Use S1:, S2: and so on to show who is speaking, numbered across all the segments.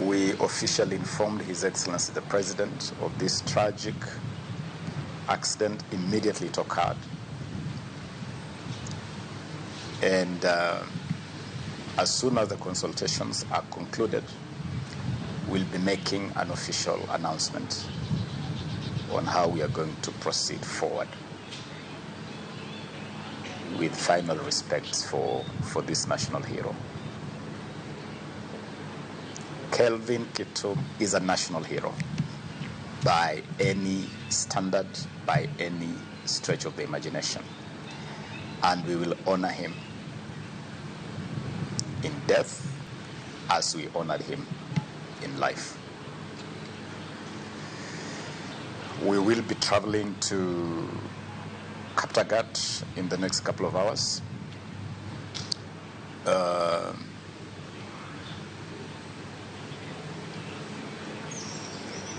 S1: we officially informed His Excellency the President of this tragic accident immediately it occurred. And as soon as the consultations are concluded, we'll be making an official announcement on how we are going to proceed forward with final respects for this national hero. Kelvin Kiptum is a national hero by any standard, by any stretch of the imagination. And we will honor him in death as we honored him in life. We will be traveling to Kaptagat in the next couple of hours.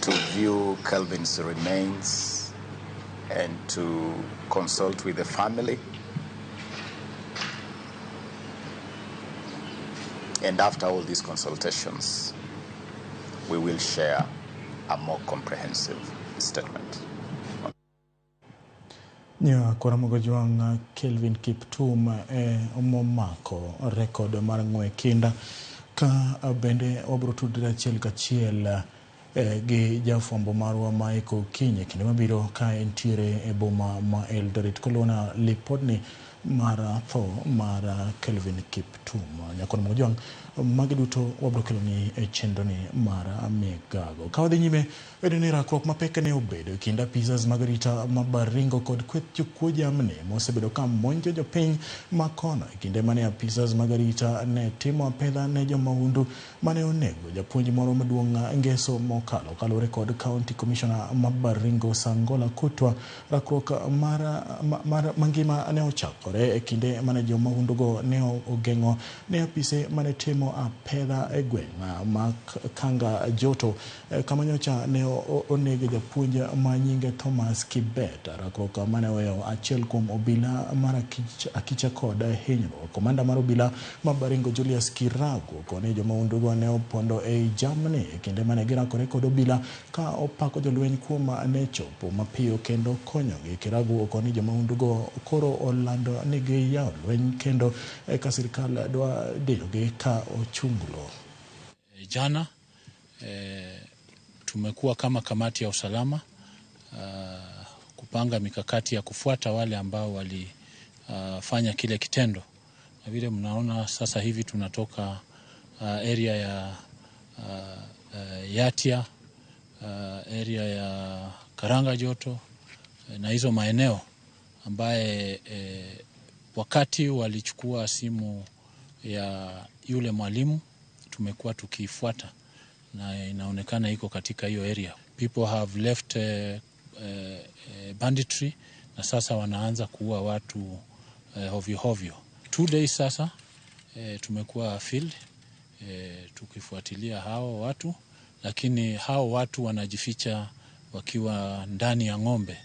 S1: To view Kelvin's remains and to consult with the family. And after all these consultations, we will share a more comprehensive statement.
S2: Kwa Ramogi Kelvin Kiptum omomako record mar ng'we kinda ka bende obro tudre achiel kachiel gi jafwambo marwa Michael Kinye kinde mabiro ka entiere e boma ma Eldoret kolona lipodni mar tho mar Kelvin Kiptum. Nyakon Ramogi magi duto wabro keloni e chenro ni mar Migago. Ka wadhi nyime bedo ni rakruok mapek ne obedo kinda pizzas magarita mabaringo kod kweth jokwo jamni mosebedo ka monjo jopiny makono kinde mane pizzas magarita ne timo apedha ne jomahundu mane onego japuonj moro maduong' ngeso mokalo kalore kod County Commissioner mabaringo Sangola Kutwa. Rakruok mar mangima ne ochakore e kinde mane jomahundu go ne ogeng'o ne apise mane timo apedha e gweng' ma Kanga Joto kamanyocha ne onege japuonj ma nyinge Thomas Kibet. Rakruok mane weyo achiel kuom obila mar akicha kod hinyruok. Komanda mar obila mabaringo Julius Kirago kone jomahundu go ne opondo e jamni kinde mane girakore kod obila ka opako jolweny kuom ne chopo mapiyo kendo konyogi. Kirago kone jomahundu go koro olando ni giyawo lweny kendo ka sirkal dwa diyogi ka ochungulo.
S3: Jana tumekuwa kama kamati ya usalama kupanga mikakati ya kufuata wale ambao walifanya kile kitendo. Na vile mnaona sasa hivi tunatoka area ya Yatia, area ya Karanga Joto na hizo maeneo ambaye wakati walichukua simu ya yule mwalimu tumekuwa tukifuata na inaonekana iko katika hiyo area. People have left banditry na sasa wanaanza kuua watu hovyo hovyo. 2 days sasa tumekuwa field tukifuatilia hao watu, lakini hao watu wanajificha wakiwa ndani ya ng'ombe.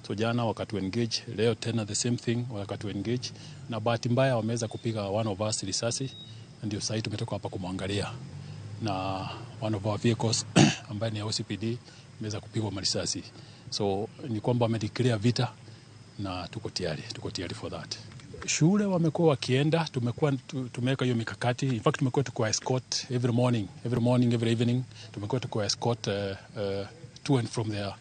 S4: So jana wakati engage, leo tena the same thing wakati engage, na bahati mbaya wameweza kupiga one of us risasi, ndio sasa tumetoka hapa kumwangalia, na one of our vehicles ambaye ni OCPD imeweza kupigwa marisasi. So ni kwamba wamedeclare vita na tuko tayari for that. Shule wamekuwa wakienda, tumeweka hiyo mikakati. In fact tumekuwa tuko escort every morning, every evening tumekuwa tuko escort to and from there.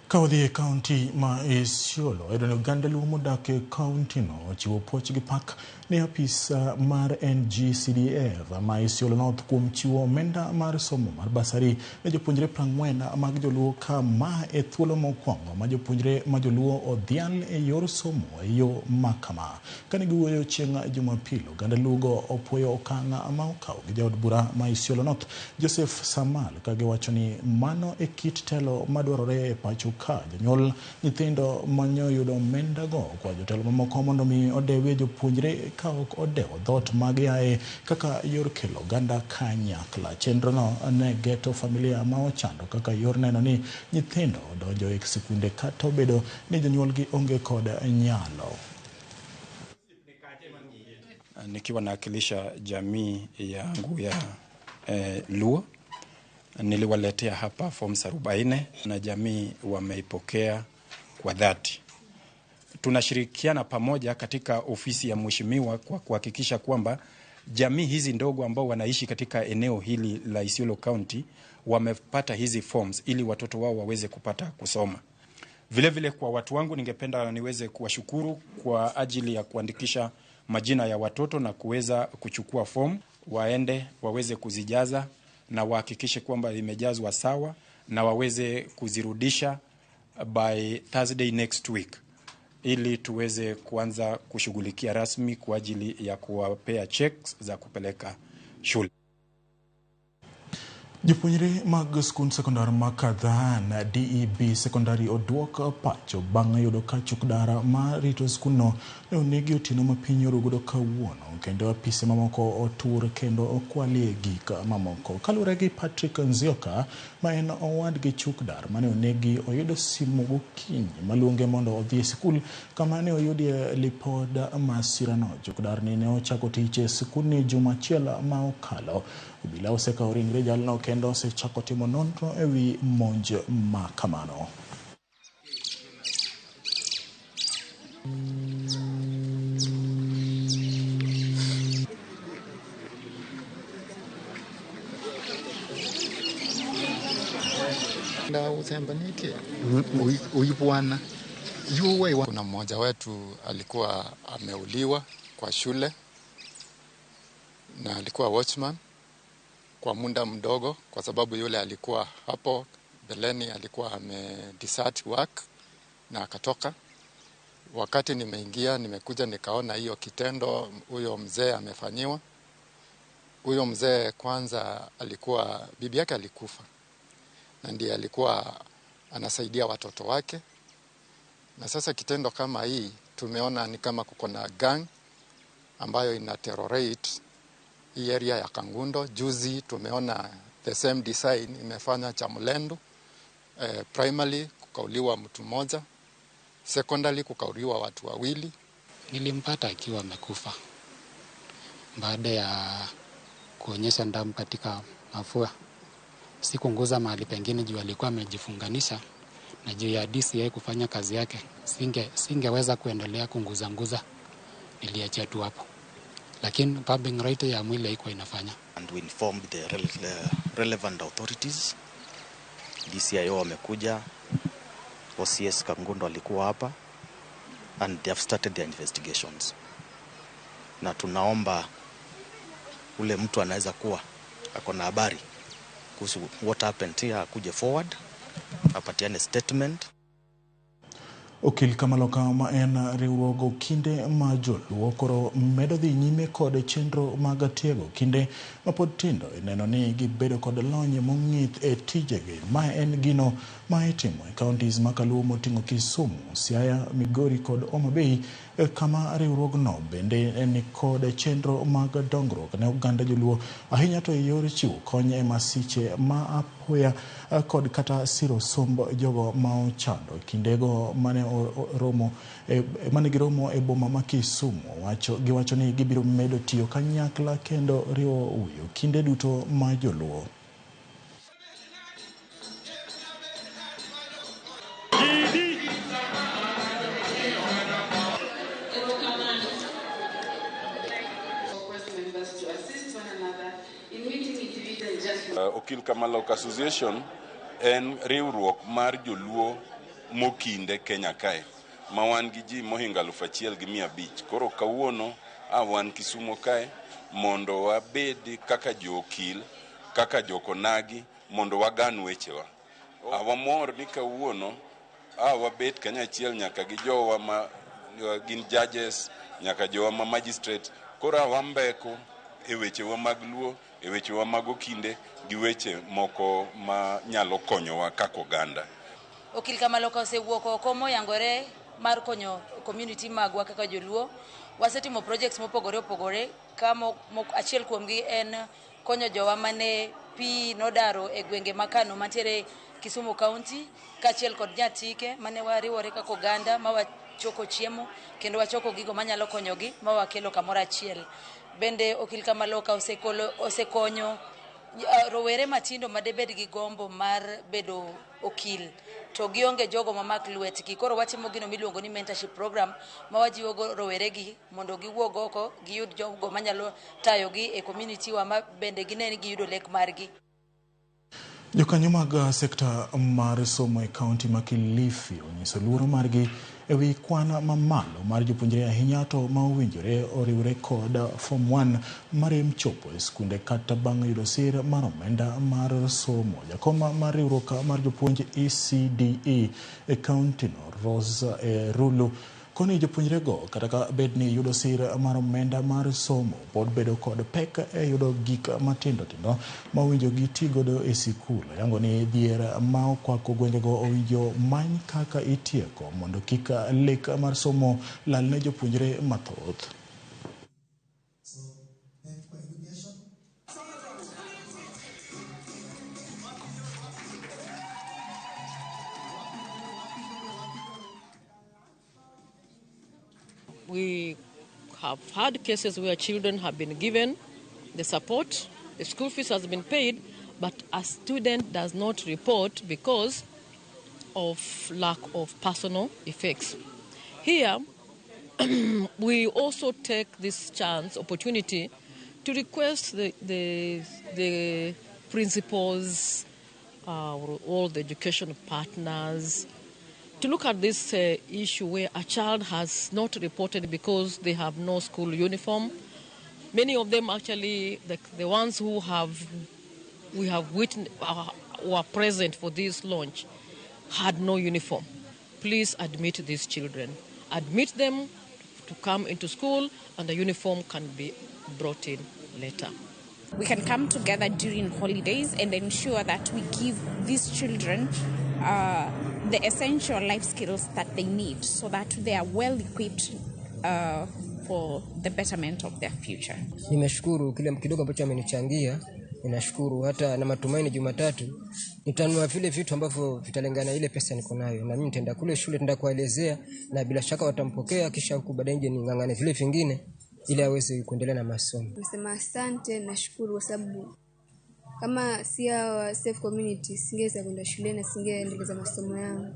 S2: Kawadhi County ma Isiolo edone Uganda lumo dake county no chiwo puoch gi pak ne apis mar NGCDF ma Isiolo North kuom chiwo omenda mar somo mar basari ne jopuonjre 40 mag joluo ka ma e thuolo mokwongo ma jopuonjre ma joluo odhial e yor somo e yo makama. Kane giwuoyo chieng' Jumapil, Uganda lugo opuoyo okang' ma okaw gi jaod bura ma Isiolo North Joseph Samal ka giwacho ni mano e kit telo madwarore e pacho ka jonyuol nyithindo manyo yudo omenda go kwa jotelo mamoko mondo mi odewe jopuonjre ka ok odewo dhot mag yae kaka yor kelo oganda kanyakla. Chenro no ne geto familia ma ochando kaka yor neno ni nyithindo donjo e sikunde kata obedo ni jonyuolgi onge kod nyalo.
S5: Nikiwa nawakilisha jamii yangu ya Luo. Niliwaletea hapa forms 40 na jamii wameipokea kwa dhati. Tunashirikiana pamoja katika ofisi ya mheshimiwa kwa kuhakikisha kwamba jamii hizi ndogo ambao wanaishi katika eneo hili la Isiolo County wamepata hizi forms ili watoto wao waweze kupata kusoma. Vile kwa watu wangu ningependa niweze kuwashukuru kwa ajili ya kuandikisha majina ya watoto na kuweza kuchukua form, waende waweze kuzijaza na wahakikishe kwamba imejazwa sawa na waweze kuzirudisha by Thursday next week ili tuweze kuanza kushughulikia rasmi kwa ajili ya kuwapea checks za kupeleka shule.
S2: Jopuonjre mag skund sekondar ma Kadhan DEB sekondari oduok pacho bang' yudo ka chuk dara ma rito skundno ne onegi otieno ma piny orugodo kawuono kendo apise mamoko otur kendo okwalie gik mamoko. Kaluwore gi Patrick Nzioka ma en owad gi chuk dar mane onegi oyudo simu gokinyi maluonge mondo odhi e skul kama ne oyudie lipod masirano. Chuk dar ne ochako tich e skundni juma achiel ma okalo. Obila osekawo ringre jalno kendo osechako timo nonro ewi monj ma kamano.
S6: Kuna mmoja wetu alikuwa ameuliwa kwa shule na alikuwa watchman kwa muda mdogo, kwa sababu yule alikuwa hapo beleni alikuwa amedesert work na akatoka. Wakati nimekuja nikaona hiyo kitendo huyo mzee amefanyiwa. Huyo mzee kwanza alikuwa bibi yake alikufa na ndiye alikuwa anasaidia watoto wake. Na sasa kitendo kama hii tumeona ni kama kuko na gang ambayo ina terrorate hii area ya Kangundo. Juzi tumeona the same design imefanya Chamulendo. Primarily kukauliwa mtu mmoja, secondary kukauliwa watu wawili.
S7: Nilimpata akiwa amekufa baada ya kuonyesha damu katika mafua. Sikunguza mahali pengine juu alikuwa amejifunganisha, na juu ya DCI kufanya kazi yake singeweza kuendelea kunguza. Niliachia tu hapo, lakini pumping rate ya mwili haikuwa inafanya.
S8: And we informed the relevant authorities. DCIO wamekuja, OCS Kangundo alikuwa hapa, and they have started their investigations. Na tunaomba ule mtu anaweza kuwa ako na habari kuhusu what happened here akuje forward apatiane statement.
S2: Okil Kamaloka ma en riwruogo kinde ma joluo koro medo dhi nyime kod chenro mag tiego kinde ma pod tindo neno ni gibedo kod lony mong'ith e tijegi. Ma en gino ma itimo e counties ma Kaluo moting'o Kisumu, Siaya, Migori kod Homa Bay, kama riwruogno bende ni kod chenro mag dongruok ne oganda joluo ahinya to e yor chiwo kony e masiche ma apoya kod kata siro somb jogo ma ochando. Kindego mane giromo e boma ma Kisumu giwacho ni gibiro medo tiyo kanyakla kendo riwo uyo kinde duto ma joluo.
S9: Okil Kamaloka Association en riwruok mar joluo mokinde Kenya kae ma wan gi ji mohinga 1,500. Koro kawuono wan Kisumo kae mondo wabed kaka jookil, kaka jokonagi, mondo wagan wechewa. Awamor ni kawuono wabed kanyachiel nyaka gi jowa ma gin judges, nyaka jowa ma magistrate. Koro awambeko e wechewa mag luo, e wechewa mag okinde gi weche moko ma nyalo konyowa kako ganda.
S10: Okil Kamaloka osewuok oko moyangore mar konyo community magwa kaka joluo. Wasetimo projects mopogore opogore, kama achiel kuomgi en konyo jowa mane pi nodaro e gwenge makano mantiere Kisumu County, kachiel kod Nyatike mane wariwore kako ganda ma wachoko chiemo kendo wachoko gigo manyalo konyogi ma wakelo kamoro achiel. Bende Okil Kamaloka osekonyo rowere matindo madebed gi gombo mar bedo okil to gionge jogo mamak lwetgi. Koro watimo gino miluongo ni mentorship program ma wajiwo rowere gi mondo giwuog oko giyud jogo manyalo tayogi e community wa ma bende gineni giyudo lek margi.
S2: Jokanyo mag sekta mar somo e kaunti ma Kilifi onyiso luoro margi ewi kwan mamalo mar jopuonjre ahinya to ma owinjore oriwre kod Form 1 marem chopo e skunde kata bang' yudo sir mar omenda mar somo. Jakoma mar riwruok mar jopuonj ECDE e kaunti no Rose Rulu koni jopuonjre go kata ka bed ni yudo sir mar omenda mar somo pod bedo kod pek e yudo gik matindo tindo ma owinjo gitigodo e sikul. Yango ni dhier ma okwako gwengego owinjo many kaka itieko mondo kik lek mar somo lal ne jopuonjre mathoth.
S11: We have had cases where children have been given the support, the school fees has been paid, but a student does not report because of lack of personal effects. Here, we also take this opportunity to request the principals, all the education partners, to look at this issue where a child has not reported because they have no school uniform. Many of them actually, the ones who we have witnessed, were present for this launch, had no uniform. Please admit these children. Admit them to come into school and the uniform can be brought in later.
S12: We can come together during holidays and ensure that we give these children the essential life skills that they need so that they are well equipped for the betterment of their future.
S13: Nimeshukuru kile kidogo ambacho amenichangia. Ninashukuru hata na matumaini Jumatatu nitanunua vile vitu ambavyo vitalingana ile pesa niko nayo, na mimi nitaenda kule shule, nitaenda kuelezea na bila shaka watampokea, kisha huko baadaye nje ningangane vile vingine ili aweze kuendelea na masomo.
S14: Nasema asante, nashukuru kwa sababu kama si ya safe community singeweza kwenda shule na singeendeleza masomo yangu.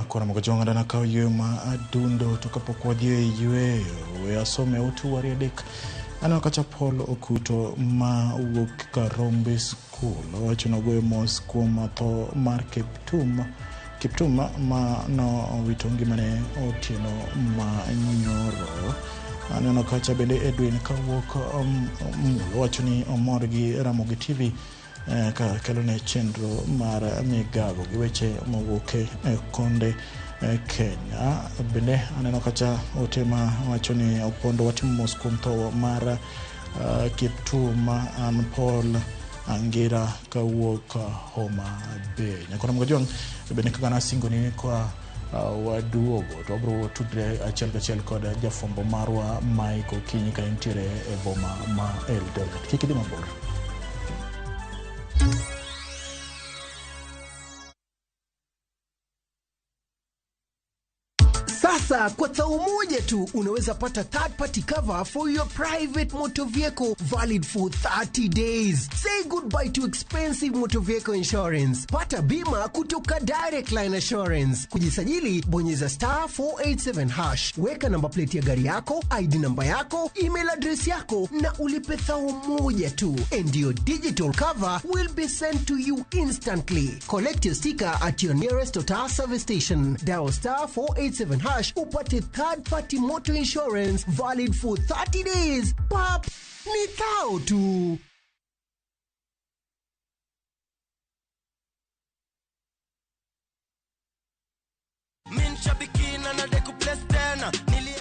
S2: Kuna mgojonga ndana kao yuma adundo tukapokuwa yue asome utu wariadek anakacha Paul Okuto ma uwok Karombe School wachunagoe mos kuoma to mar Kiptuma ma no witongi mane otieno ma nyoro anakacha bende Edwin kawok wachuni omorgi Ramogi TV ka kelone chenro mar Migago gi weche mowuoke konde Kenya. Bende aneno kacha otema wachoni opondo watimo moskum to mar Kiptuma Paul Angira kawuok Homa Bay. Nyakona mgojong bende kagana singo ni kwa waduogo to obro tudre achiel kod jafombo marwa Mike Okinyi ka intiere e boma ma Eldoret. Kikidi mabor.
S15: Sasa kwa tao moja tu unaweza pata third party cover for your private motor vehicle valid for 30 days. Say goodbye to expensive motor vehicle insurance. Pata bima kutoka Direct Line Assurance. Kujisajili bonyeza *487#. Weka namba plate ya gari yako, ID namba yako, email address yako na ulipe thao moja tu. And your digital cover will be sent to you instantly. Collect your sticker at your nearest Total service station. Dial *487# upate third party motor insurance valid for 30 days. Pap, ni thao tu.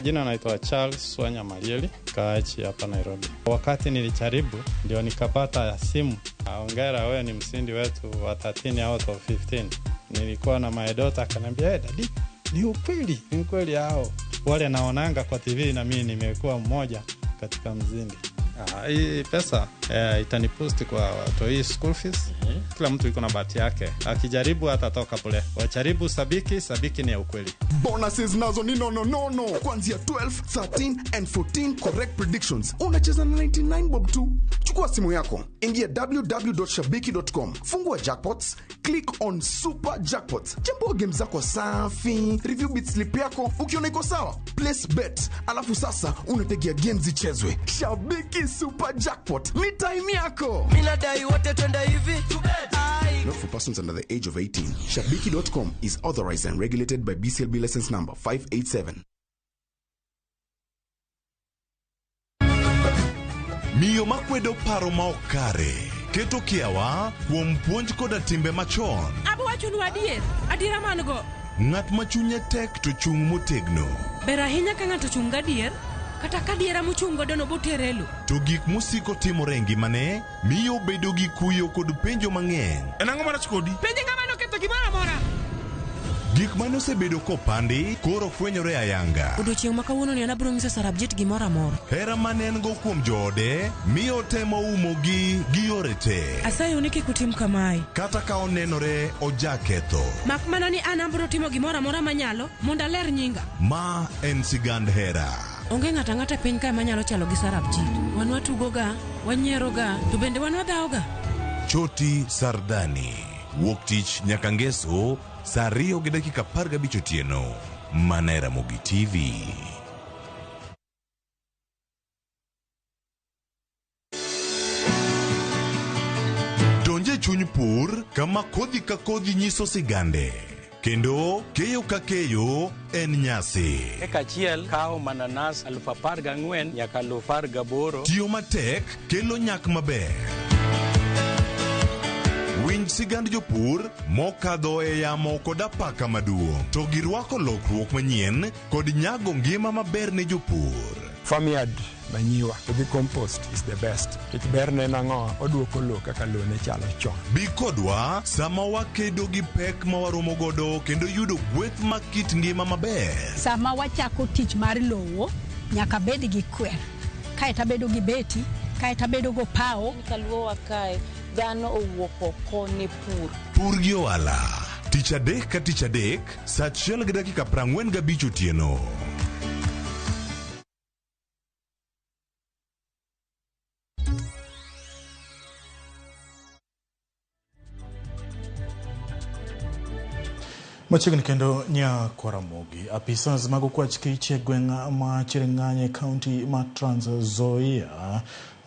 S16: Jina naitwa Charles Swanya Marieli, kaachi hapa Nairobi. Wakati nilijaribu ndio nikapata simu. Hongera, wewe ni msindi wetu wa 13 out of 15. Nilikuwa na my daughter akaniambia, "Daddy, ni ukweli, ni kweli hao. Wale naonanga kwa TV na mimi nimekuwa mmoja katika mzindi." Hii pesa itanipost kwa watoi school fees. Kila mtu iko na bahati yake. Akijaribu atatoka pole. Wajaribu sabiki ni ya ukweli.
S17: Bonuses nazo ni no. Kuanzia 12, 13 and 14 correct predictions. Unacheza na 99 bob tu. Chukua simu yako, ingia www.shabiki.com. Fungua jackpots, click on super jackpots. Chambua game zako safi, review bit slip yako ukiona iko sawa. Place bet, alafu sasa unategea games zichezwe. Shabiki super jackpot. Ni time yako.
S18: Mina dai wote twenda hivi.
S17: Not for persons under the age of 18. Shabiki.com is authorized and regulated by BCLB license number 587.
S19: Miyo makwedo paro maokare. Keto kiawa kuom puonj koda timbe machon.
S20: Abo wachunu adiera mango.
S19: Ng'at machunye tek to chung motegno.
S20: Ber ahinya ka ng'ato chung gadier, kata kadiera mochung godo no boterelo.
S19: To gik musiko timore ngimane miyo bedo gi kuyo kod penjo mang'eny.
S17: En ang'o marach kodi?
S20: Penjo ng'ama noketho gimoro amora.
S19: Gik mane osebedo kopandi koro fwenyore ayanga.
S20: Odiochieng' ma kawuono ni anabiro nyiso Sarabjit gimoro amora.
S19: Hera mane en go kuom joode miyo temo umogi gi yore te.
S20: Asayo ni kik utim kamae.
S19: Kata ka onenore ojaketho.
S20: Mak mana ni an abiro timo gimoro amora manyalo mondo aler nyinga.
S19: Ma en sigand hera.
S20: Onge ng'ata ng'ata piny ka manyalo chalo gi Sarabjit. Wan watugoga, wanyieroga, to bende wan wadhaoga.
S19: Choti Sardani. Wuok tich nyaka ngeso saa 2:15 otieno. Mana Ramogi TV. Donje chuny pur kama kodhi ka kodhi nyiso sigande. Kendo keyo ka keyo en nyasi.
S5: Eka chiel kao mananas 14,000 nyaka 18,000.
S19: Tiyo matek kelo nyak maber. Winj sigand jopur mokadho e yamo kod apaka maduong'. To girwako lokruok manyien kod nyago ngima maber ne jopur.
S21: Farmyard manure with the compost is the best. It berne nango oduoko lo kaka lo ne chalo chon.
S19: Bi kodwa sama wakedo gi pek ma waromo godo kendo yudo gweth ma kit ngima maber.
S22: Sama wachako tich mar lowo nyaka bed gi kwer. Kae ta bedo gi beti, kae ta bedo go pao.
S11: Kaluo wakae dhano owuok oko ne pur.
S19: Pur gi ohala. Tich adek ka tich adek, saa 1:45 otieno.
S2: Machiegni kendo nya kwa Ramogi, apisas mag okwach kich e gweng' ma Cherang'any kaunti ma Trans Nzoia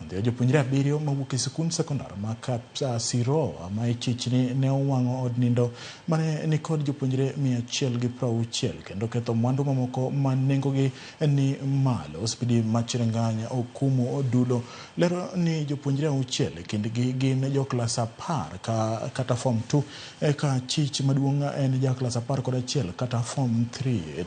S2: ndio jopuonjre 7 mawuok e sikund sekondar ma Kapsiro ma ichichni ne owang'o od nindo mane ni kod jopuonjre 160 kendo ketho mwandu mamoko ma nengogi ni malo. Spidi ma Cherang'any okumo odulo lero ni jopuonjre 6 kindgi gin jo klas 10 kata form 2 ka chich maduong' en ja klas 10 kod 1 kata form 3.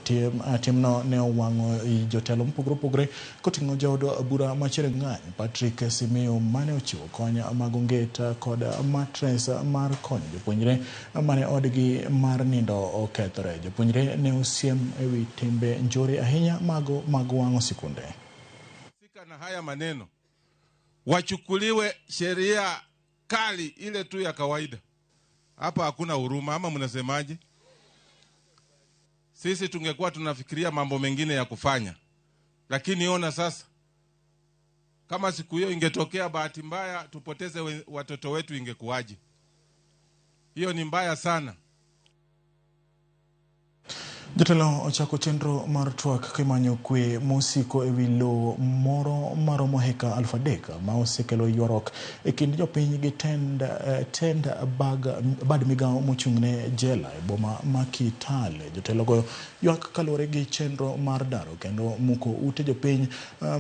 S2: Timno ne owang'o jotelo mopogore koting'o jaod bura ma Cherang'any Patrick Simio mane ochiwo kony mag onget kod matres mar konyo jopuonjre mane odgi mar nindo okethore. Jopuonjre ne osiem ewi timbe njore ahinya mag wang'o sikunde.
S23: Sika na haya maneno wachukuliwe sheria kali ile tu ya kawaida. Hapa hakuna huruma, ama mnasemaje? Sisi tungekuwa tunafikiria mambo mengine ya kufanya, lakini ona sasa, kama siku hiyo ingetokea bahati mbaya tupoteze watoto wetu ingekuwaje? Hiyo ni mbaya sana.
S2: Jotelo ochako chenro mar twak kimanyo kwe mosiko ewi lo moro maromo heka 3,000 ma osekelo ywak e kind jopiny gi tend bad migawo mochung'ne jela e boma ma Kitale. Jotelo go ywak kaluwore gi chenro mar daro kendo muko ute jopiny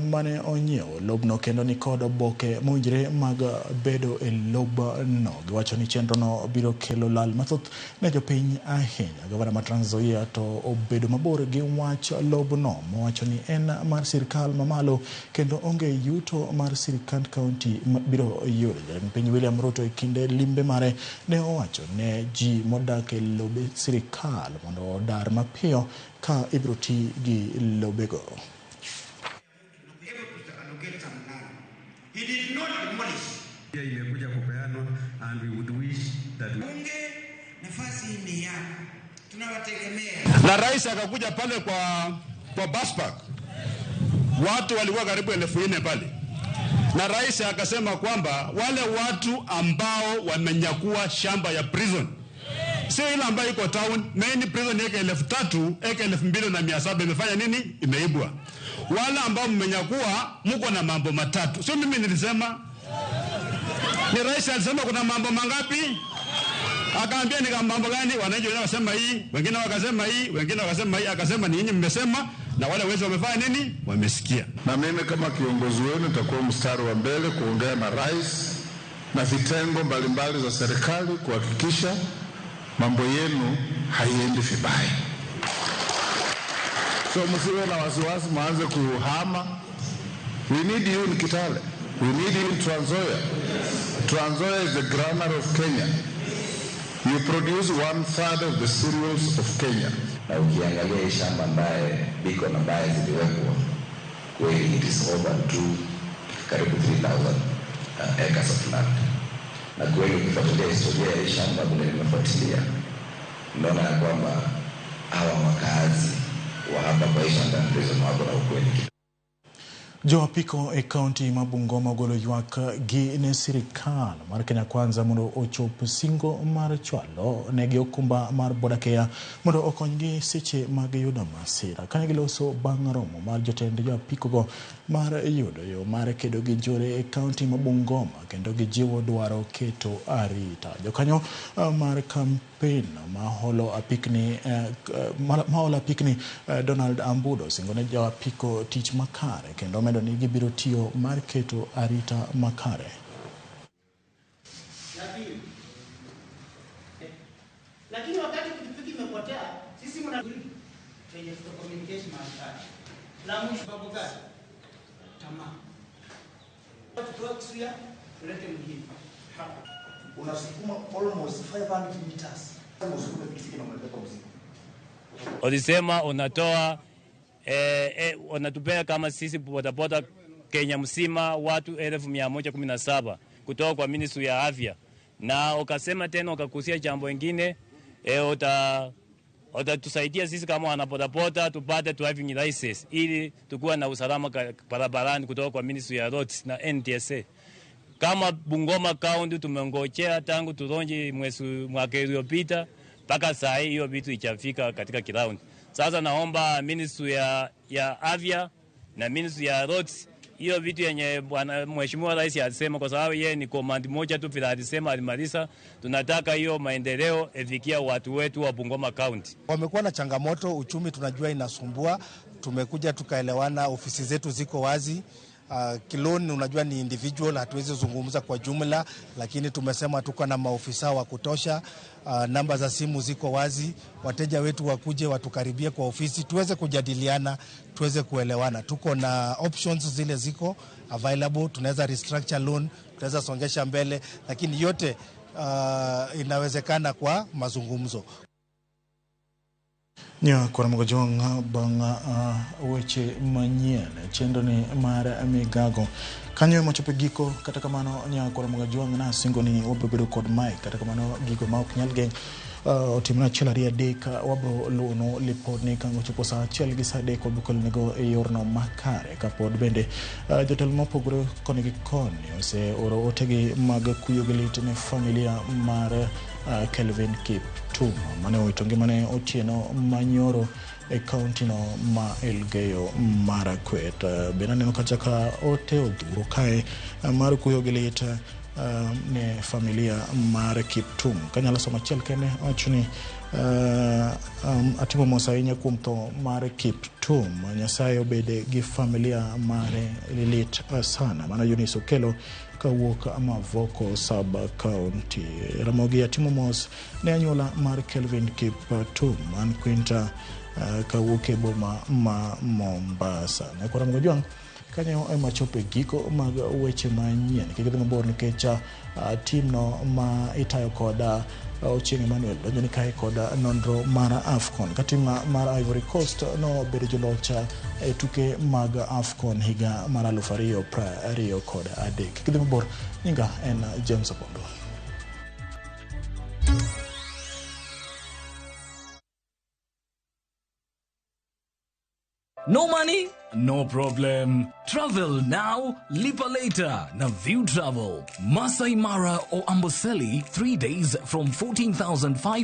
S2: mane onyiewo lobno kendo ni kod oboke mowinjore mag bedo e lobno. Giwacho ni chenro no biro kelo lal mathoth ne jopiny ahinya. Gavana ma Trans Nzoia to obedo mabor gi wach lobno mowacho ni en mar sirkal mamalo kendo onge yuto mar sirkand kaunti biro yudo. Jatend piny William Ruto e kinde limbe mare ne owacho ne ji modak e lobe sirkal mondo odar mapiyo ka ibiro ti gi lobego.
S1: We did not demolish.
S3: Imekuja kupeanwa and we would wish that
S1: bunge nafasi ni yako. Tunawategemea.
S18: Na rais akakuja pale kwa bus park. Watu walikuwa karibu 4,000 pale. Na rais akasema kwamba wale watu ambao wamenyakua shamba ya prison, sio ile ambayo iko town, main prison yake 3,000, eka 2,700 imefanya nini? Imeibwa. Wale ambao mmenyakua mko na mambo matatu. Sio mimi nilisema. Ni rais alisema kuna mambo mangapi? Akaambia ni mambo gani? Wananchi wanasema hii, wengine wakasema hii, wengine wakasema hii, akasema ni nyinyi mmesema na wale wezi wamefanya nini? Wamesikia.
S24: Na mimi kama kiongozi wenu nitakuwa mstari wa mbele kuongea na rais na vitengo mbalimbali za serikali kuhakikisha mambo yenu haiendi vibaya. So msiwe na wasiwasi mwanze kuhama. We need you in Kitale. We need you in Trans Nzoia. Trans Nzoia is the grammar of Kenya. You produce 1/3 of the cereals of Kenya.
S25: Na ukiangalia shamba ambaye biko na ambaye ziliwekwa kweli it is over karibu 3,000 acres of land. Na kweli ukifuatilia historia ya shamba vile nimefuatilia, naona ya kwamba hawa wakazi wa hapa kwa shamba ndio wako na ukweli.
S2: Jo apiko county mabungoma golo ywak gi ne sirikal mar Kenya Kwanza mondo ochop singo mar chwalo negi okumba mar bodakea mondo okonygi seche mag yudo masira. Kane giloso bang' romo mar jotend jo apiko go mar yudo yo mar kedo gi njore county mabungoma kendo gijiwo dwaro keto arita. Jokanyo mar campaign maholo apikni Donald Ambudo singone jo apiko tich makare kendo medo ni gibiro tiyo mar keto arita makare.
S1: Lakini wakati pikipiki imepotea, sisi mna communication maskari. La mwisho babu gani? Tamaa. Tutoa kisuya, tulete mwingine. Hapa. Unasukuma almost 500 meters. Unasukuma pikipiki na unabeba mzigo.
S26: Walisema unatoa wanatupea kama sisi bodaboda Kenya msima watu 1,117 kutoka kwa Ministry ya Afya, na ukasema tena ukakusia jambo lingine utatusaidia sisi kama wanabodaboda tupate driving license ili tukue na usalama barabarani kutoka kwa Ministry ya Roads na NTSA. Kama Bungoma County tumengojea tangu turonji mwaka uliopita mpaka saa hii hiyo vitu ichafika katika ground. Sasa naomba Ministry ya Afya na Ministry ya Roads hiyo vitu yenye bwana mheshimiwa rais alisema, kwa sababu yeye ni command moja tu vile alisema alimaliza, tunataka hiyo maendeleo efikia watu wetu wa Bungoma County.
S27: Wamekuwa na changamoto, uchumi tunajua inasumbua, tumekuja tukaelewana, ofisi zetu ziko wazi. Kiloni unajua ni individual, hatuwezi zungumza kwa jumla, lakini tumesema tuko na maofisa wa kutosha. Namba za simu ziko wazi, wateja wetu wakuje watukaribie kwa ofisi tuweze kujadiliana, tuweze kuelewana. Tuko na options zile ziko available, tunaweza restructure loan, tunaweza songesha mbele, lakini yote inawezekana kwa mazungumzo.
S2: Nya kwa Ramogi bang weche manyien chendo ni mar Migago kanyo machope giko kata kamano nya kwa Ramogi na singo ni obebedo kod mai kata kamano giko ma ok nyal geng otimna chelaria deka wabro luno lipod kango chopo sa chel gi sa deko bukol nego e yorno makare kapod bende jotel mopogore koni gi koni ose oro otegi mag kuyo gilit ne familia mar Kelvin Kiptum mane oitonge mane otieno manyoro e county no ma Elgeyo Marakwet. Benane no kachaka ote odhuro kae mar kuyo gilit ne familia mar Kiptum. Kanyala soma chiel kene ochni atimo mosainya kuom tho mar Kiptum. Nyasaye obede gi familia mare lilit sana. Mana Eunice Okelo kawuok Amavoko sub county. Ramogi atimo mos ne anyuola mar Kelvin Kiptum an Quinta kawuok e boma ma Mombasa. Ne kwa Ramogi kanyo ema chope giko mag weche manyien kigidhi mabor nikech team no ma itayo koda Ochieng Emmanuel donjoni kae koda nonro mar AFCON ka team mar Ivory Coast no bedo jolocha e tuke mag AFCON higa mar 2023 kigidhi mabor nyinga en James Opondo.
S4: No money? No problem. Travel now, lipa later. Na View Travel. Masai Mara or Amboseli, 3 days from 14,500